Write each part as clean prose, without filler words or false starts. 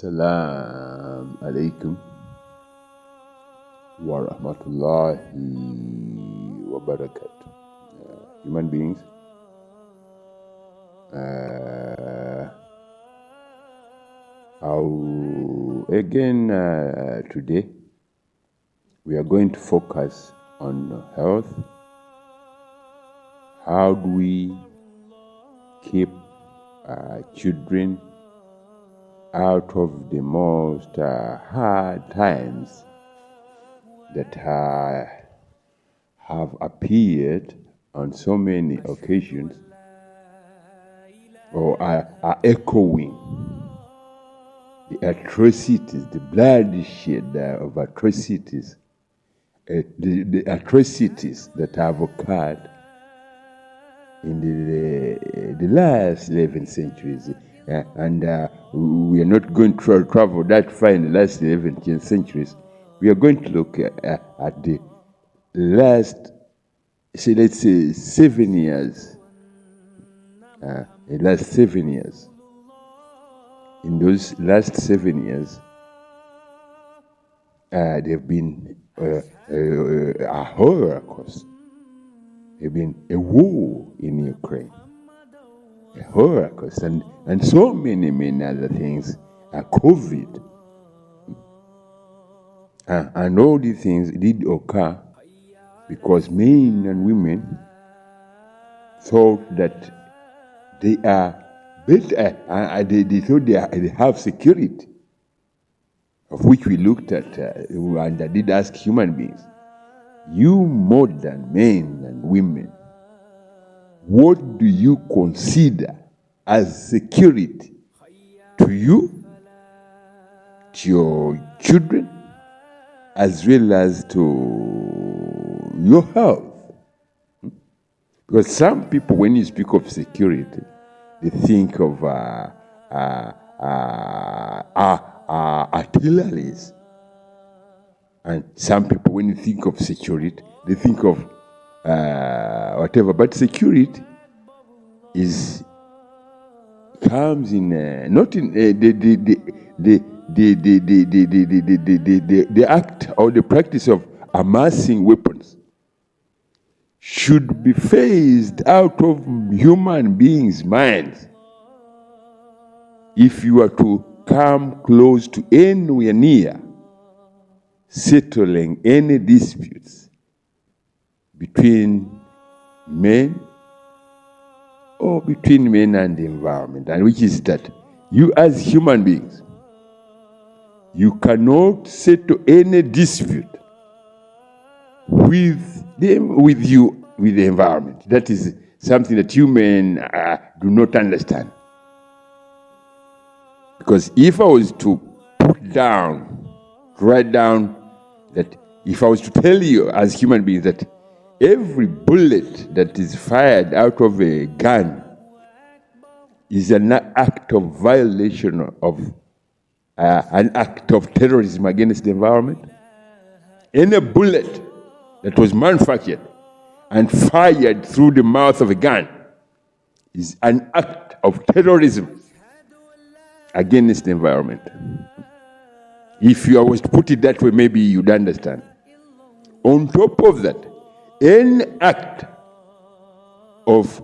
Assalamu alaikum wa rahmatullahi wa barakatuh. Human beings, today we are going to focus on health. How do we keep children out of the most hard times that have appeared on so many occasions, or are echoing the atrocities, the bloodshed of atrocities, the atrocities that have occurred in the last 11 centuries. And we are not going to travel that far in the last 11 centuries. We are going to look at the last, let's say 7 years. The last 7 years. In those last 7 years, there have been a Holocaust. There have been a war in Ukraine. A Holocaust, and so many other things, COVID. And all these things did occur because men and women thought that they are better, they thought they have security, of which we looked at and I did ask human beings, you modern men and women, what do you consider as security to you, to your children, as well as to your health? Because some people, when you speak of security, they think of artilleries. And some people, when you think of security, they think of whatever. But security comes in not in the act or the practice of amassing weapons should be phased out of human beings' minds. If you are to come close to anywhere near settling any disputes between men or between men and the environment, and which is that you as human beings, you cannot settle any dispute with the environment. That is something that you men do not understand. Because if I was to write down that, if I was to tell you as human beings that every bullet that is fired out of a gun is an act of violation of an act of terrorism against the environment. Any bullet that was manufactured and fired through the mouth of a gun is an act of terrorism against the environment. If I was to put it that way, maybe you'd understand. On top of that, any act of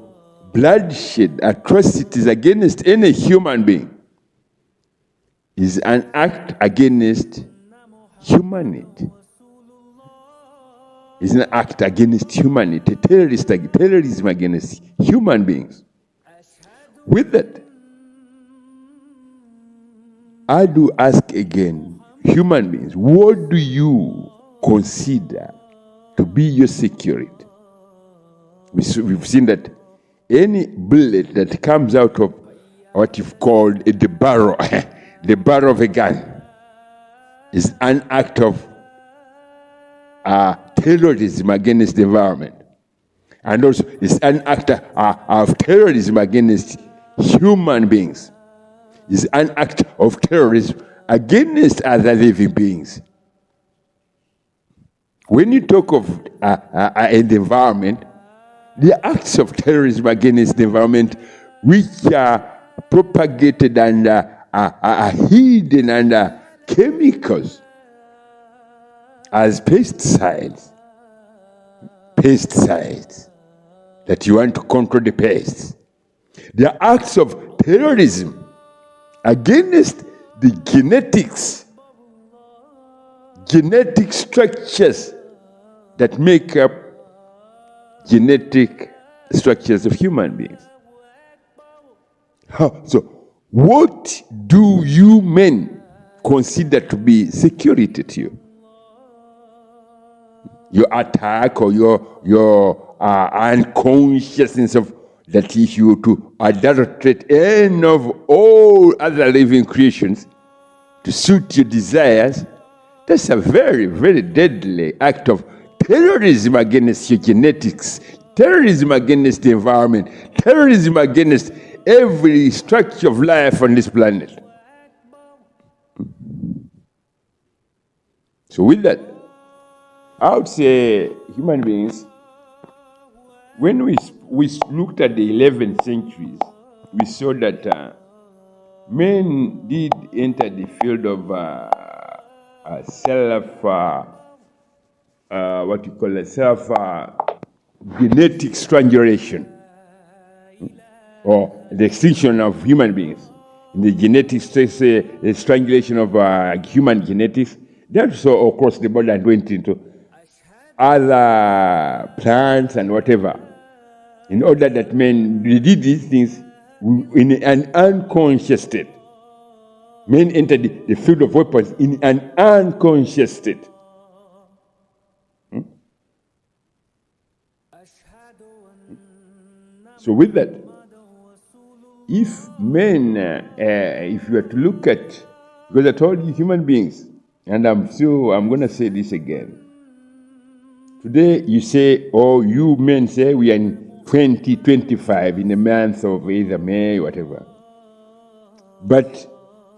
bloodshed, atrocities against any human being is an act against humanity. It's an act against humanity, terrorism against human beings. With that, I do ask again, human beings, what do you consider to be your security? We've seen that any bullet that comes out of what you've called the barrel, the barrel of a gun, is an act of terrorism against the environment. And also, it's an act of terrorism against human beings. It's an act of terrorism against other living beings. When you talk of the environment, the acts of terrorism against the environment, which are propagated and are hidden under chemicals as pesticides that you want to control the pests. They are acts of terrorism against the genetic structures that make up genetic structures of human beings. So, what do you men consider to be security to you? Your attack or your unconsciousness of that issue to adulterate any of all other living creations to suit your desires, that's a very, very deadly act of terrorism against your genetics, terrorism against the environment, terrorism against every structure of life on this planet. So with that, I would say human beings, when we looked at the 11th centuries, we saw that men did enter the field of genetic strangulation, or the extinction of human beings. In the genetics, the strangulation of human genetics, they also across the border and went into other plants and whatever, in order that men did these things in an unconscious state. Men entered the field of weapons in an unconscious state. So with that, if men, if you were to look at, because I told you human beings, and I'm going to say this again. Today you say, or you men say, we are in 2025, in the month of either May, whatever. But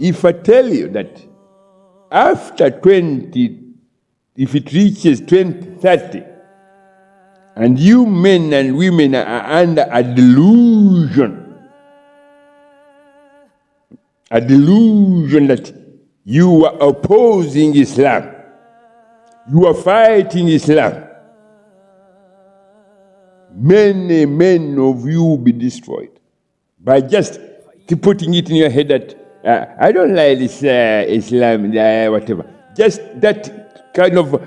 if I tell you that after if it reaches 2030, and you men and women are under a delusion that you are opposing Islam, you are fighting Islam, many men of you will be destroyed by just putting it in your head that I don't like this Islam, whatever. Just that kind of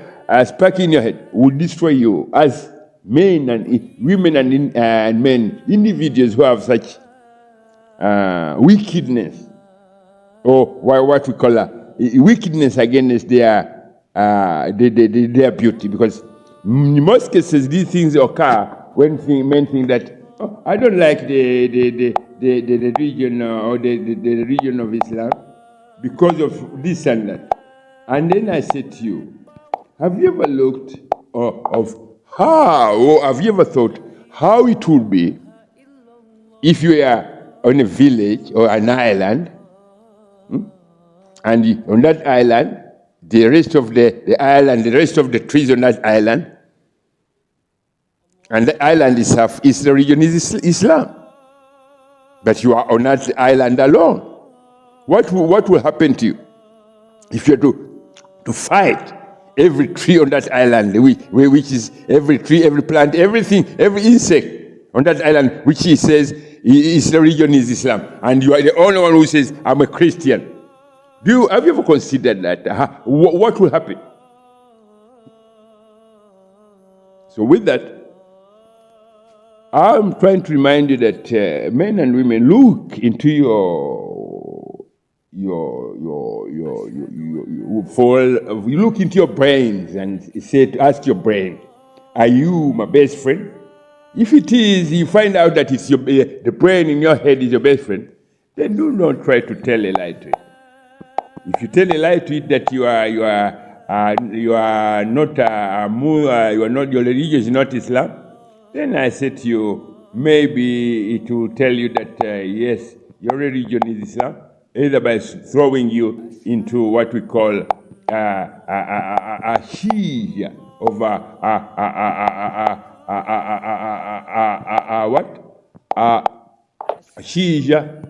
spark in your head will destroy you as men and women and men, individuals who have such wickedness, or what we call wickedness against their beauty. Because in most cases, these things occur when men think that, oh, I don't like the religion or the religion of Islam because of this and that. And then I said to you, have you ever looked of how, or have you ever thought how it would be if you were on a village or an island, and on that island, the rest of the island, the rest of the trees on that island, and the island itself is the region is Islam, but you are on that island alone? What will happen to you if you are to fight every tree on that island, which is every tree, every plant, everything, every insect on that island, which he says is the region is Islam, and you are the only one who says, I'm a Christian? Have you ever considered that? What will happen? So with that, I'm trying to remind you that men and women, look into you look into your brains and ask your brain, are you my best friend? If it is, you find out that it's the brain in your head is your best friend, then do not try to tell a lie to it. If you tell a lie to it that you are not your religion is not Islam, then I say to you, maybe it will tell you that yes, your religion is Islam, either by throwing you into what we call a Shia of a Shia